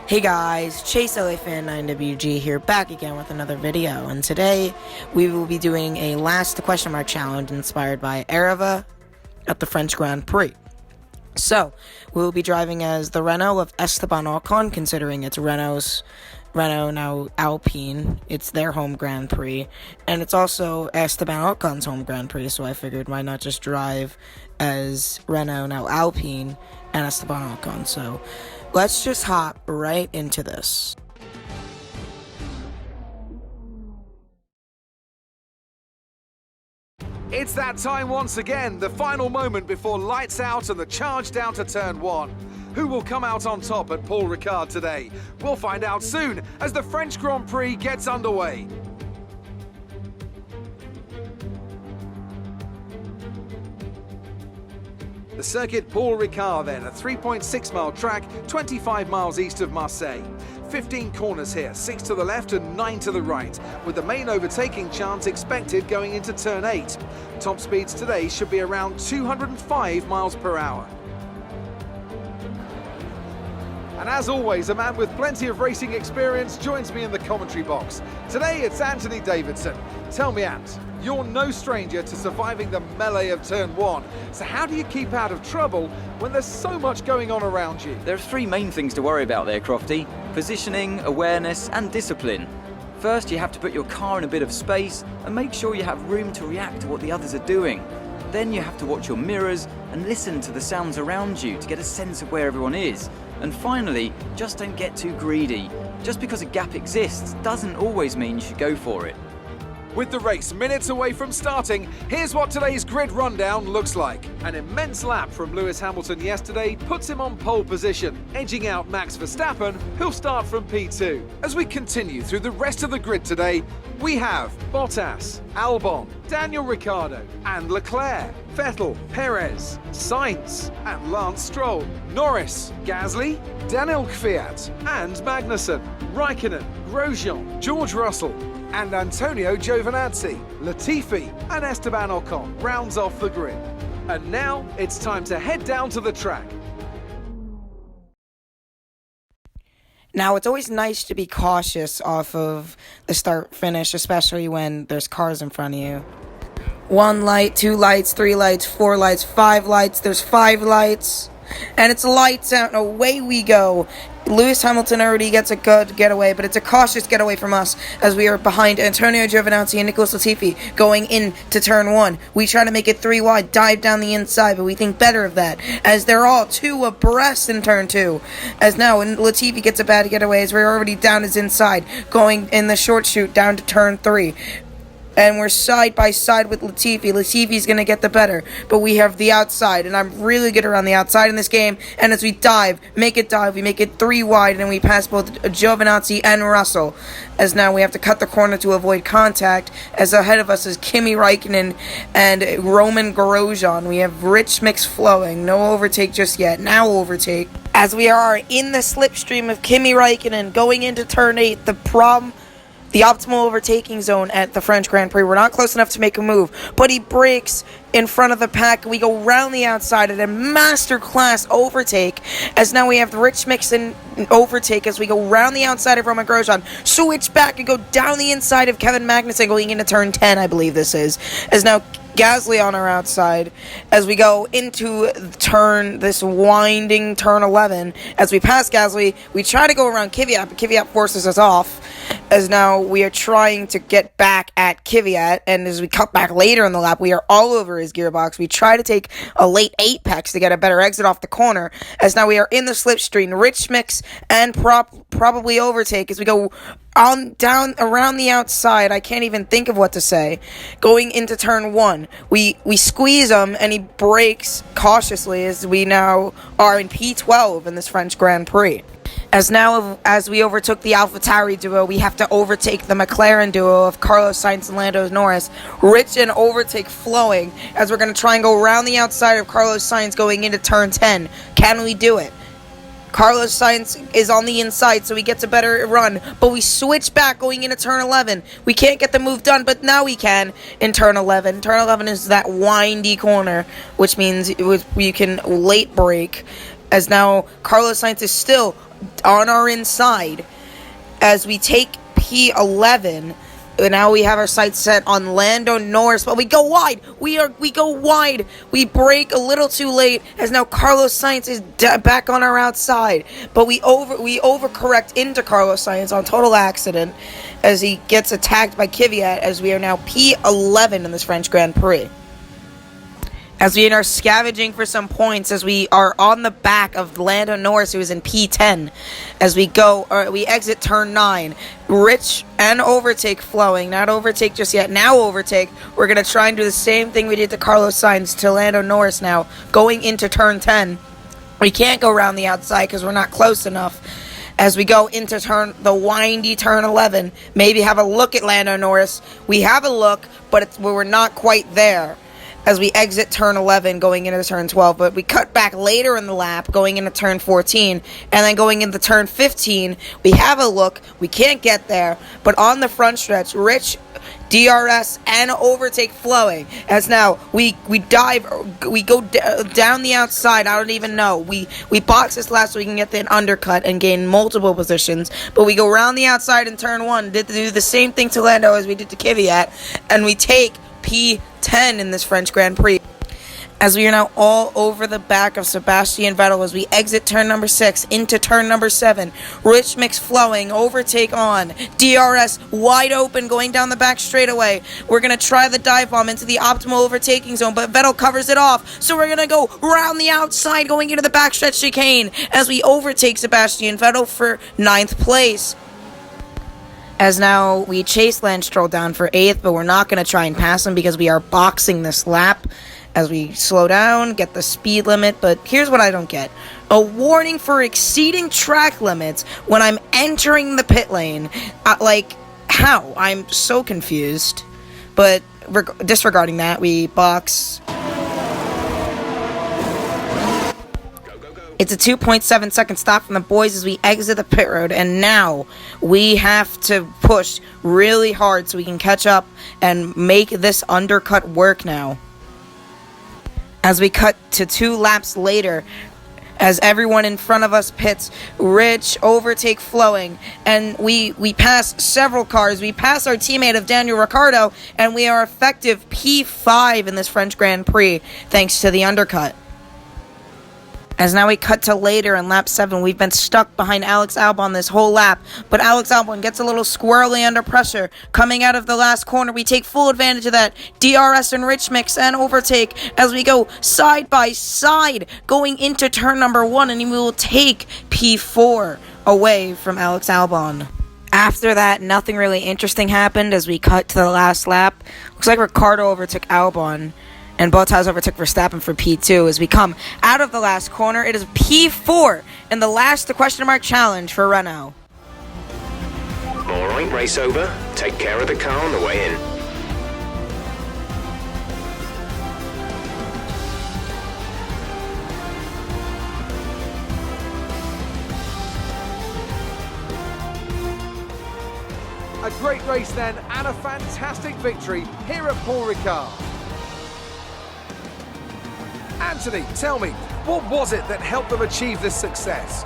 Hey guys, Chase LA Fan 9WG here, back again with another video, and today we will be doing a last question mark challenge inspired by Araava at the French Grand Prix. So, we will be driving as the Renault of Esteban Ocons, considering it's Renault now Alpine. It's their home Grand Prix, and it's also Esteban Ocons' home Grand Prix, so I figured why not just drive as Renault now Alpine and Esteban Ocons. So, let's just hop right into this. It's that time once again, the final moment before lights out and the charge down to turn one. Who will come out on top at Paul Ricard today? We'll find out soon as the French Grand Prix gets underway. The circuit Paul Ricard then, a 3.6 mile track, 25 miles east of Marseille. 15 corners here, 6 to the left and 9 to the right, with the main overtaking chance expected going into turn 8. Top speeds today should be around 205 miles per hour. And as always, a man with plenty of racing experience joins me in the commentary box. Today it's Anthony Davidson. Tell me, Ant, you're no stranger to surviving the melee of turn 1. So how do you keep out of trouble when there's so much going on around you? There are three main things to worry about there, Crofty: positioning, awareness and discipline. First, you have to put your car in a bit of space and make sure you have room to react to what the others are doing. Then you have to watch your mirrors and listen to the sounds around you to get a sense of where everyone is. And finally, just don't get too greedy. Just because a gap exists doesn't always mean you should go for it. With the race minutes away from starting, here's what today's grid rundown looks like. An immense lap from Lewis Hamilton yesterday puts him on pole position, edging out Max Verstappen, who'll start from P2. As we continue through the rest of the grid today, we have Bottas, Albon, Daniel Ricciardo and Leclerc, Vettel, Perez, Sainz and Lance Stroll, Norris, Gasly, Daniel Kvyat and Magnussen, Raikkonen, Grosjean, George Russell and Antonio Giovinazzi, Latifi and Esteban Ocons rounds off the grid. And now it's time to head down to the track. Now, it's always nice to be cautious off of the start-finish, especially when there's cars in front of you. 1 light, 2 lights, 3 lights, 4 lights, 5 lights, there's 5 lights, and it's lights out, and away we go. Lewis Hamilton already gets a good getaway, but it's a cautious getaway from us as we are behind Antonio Giovinazzi and Nicholas Latifi going into turn 1. We try to make it 3 wide, dive down the inside, but we think better of that as they're all 2 abreast in turn 2. As now when Latifi gets a bad getaway as we're already down his inside, going in the short chute down to turn 3. And we're side by side with Latifi. Latifi's going to get the better, but we have the outside, and I'm really good around the outside in this game. And as we dive, we make it 3 wide, and we pass both Giovinazzi and Russell. As now we have to cut the corner to avoid contact, as ahead of us is Kimi Raikkonen and Roman Grosjean. We have rich mix flowing, no overtake just yet, now overtake. As we are in the slipstream of Kimi Raikkonen going into turn 8, the optimal overtaking zone at the French Grand Prix. We're not close enough to make a move, but he breaks in front of the pack. We go round the outside at a masterclass overtake, as now we have the rich mix and overtake as we go round the outside of Roman Grosjean, switch back and go down the inside of Kevin Magnussen going into turn 10, I believe this is, as now Gasly on our outside as we go into this winding turn 11. As we pass Gasly, we try to go around Kvyat, but Kvyat forces us off, as now we are trying to get back at Kvyat, and as we cut back later in the lap, we are all over his gearbox. We try to take a late apex to get a better exit off the corner, as now we are in the slipstream, rich mix and probably overtake as we go on down around the outside. I can't even think of what to say. Going into turn 1, we squeeze him and he brakes cautiously as we now are in P12 in this French Grand Prix. As we overtook the AlphaTauri duo, we have to overtake the McLaren duo of Carlos Sainz and Lando Norris. Rich and overtake flowing as we're going to try and go around the outside of Carlos Sainz going into turn 10. Can we do it? Carlos Sainz is on the inside, so he gets a better run. But we switch back going into turn 11. We can't get the move done, but now we can in turn 11. Turn 11 is that windy corner, which means you can late brake. As now Carlos Sainz is still on our inside as we take P11. And now we have our sights set on Lando Norris, but we go wide. We go wide. We brake a little too late, as now Carlos Sainz is back on our outside. But we overcorrect into Carlos Sainz on total accident as he gets attacked by Kvyat, as we are now P11 in this French Grand Prix. As we are scavenging for some points, as we are on the back of Lando Norris, who is in P10. As we exit turn 9. Rich and overtake flowing. Not overtake just yet. Now overtake. We're going to try and do the same thing we did to Carlos Sainz to Lando Norris now. Going into turn 10. We can't go around the outside because we're not close enough. As we go into the windy turn 11. Maybe have a look at Lando Norris. We have a look, but we're not quite there. As we exit turn 11 going into turn 12, but we cut back later in the lap going into turn 14, and then going into turn 15, we have a look, we can't get there, but on the front stretch, Rich, DRS, and overtake flowing, as now we go down the outside. I don't even know, we box this lap so we can get the undercut and gain multiple positions, but we go around the outside in turn 1, did do the same thing to Lando as we did to Kvyat, and we take P10 in this French Grand Prix. As we are now all over the back of Sebastian Vettel as we exit turn number 6 into turn number 7. Rich mix flowing, overtake on, DRS wide open going down the back straightaway. We're going to try the dive bomb into the optimal overtaking zone, but Vettel covers it off. So we're going to go around the outside going into the backstretch chicane as we overtake Sebastian Vettel for 9th place. As now we chase Lance Stroll down for 8th, but we're not going to try and pass him because we are boxing this lap. As we slow down, get the speed limit, but here's what I don't get. A warning for exceeding track limits when I'm entering the pit lane. How? I'm so confused. But disregarding that, we box. It's a 2.7 second stop from the boys as we exit the pit road, and now we have to push really hard so we can catch up and make this undercut work now. As we cut to 2 laps later, as everyone in front of us pits, Rich, overtake flowing, and we pass several cars. We pass our teammate of Daniel Ricciardo, and we are effective P5 in this French Grand Prix, thanks to the undercut. As now we cut to later in lap 7, we've been stuck behind Alex Albon this whole lap, but Alex Albon gets a little squirrely under pressure. Coming out of the last corner, we take full advantage of that. DRS and Rich mix and overtake as we go side by side going into turn number 1, and we will take P4 away from Alex Albon. After that, nothing really interesting happened as we cut to the last lap. Looks like Ricciardo overtook Albon. And Bottas overtook Verstappen for P2 as we come out of the last corner. It is P4 in the last question mark challenge for Renault. Alright, race over. Take care of the car on the way in. A great race then, and a fantastic victory here at Paul Ricard. Anthony, tell me, what was it that helped them achieve this success?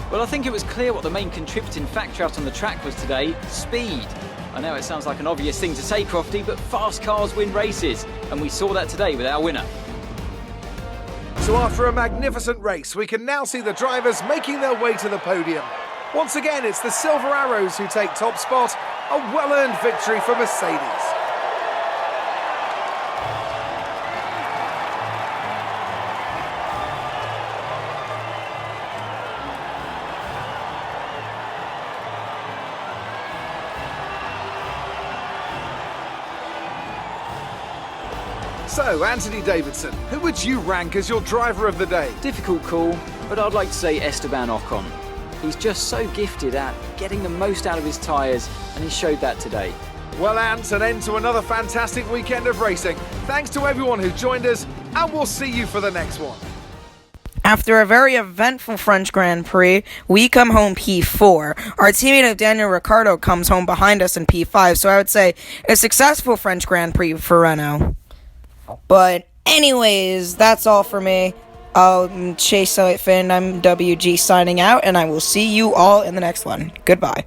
Well, I think it was clear what the main contributing factor out on the track was today: speed. I know it sounds like an obvious thing to say, Crofty, but fast cars win races, and we saw that today with our winner. So after a magnificent race, we can now see the drivers making their way to the podium. Once again, it's the Silver Arrows who take top spot, a well-earned victory for Mercedes. So, Anthony Davidson, who would you rank as your driver of the day? Difficult call, but I'd like to say Esteban Ocon. He's just so gifted at getting the most out of his tyres, and he showed that today. Well, Ant, an end to another fantastic weekend of racing. Thanks to everyone who joined us, and we'll see you for the next one. After a very eventful French Grand Prix, we come home P4. Our teammate of Daniel Ricciardo comes home behind us in P5, so I would say a successful French Grand Prix for Renault. But anyways, that's all for me. Chase Elliott Finn, I'm WG signing out, and I will see you all in the next one. Goodbye.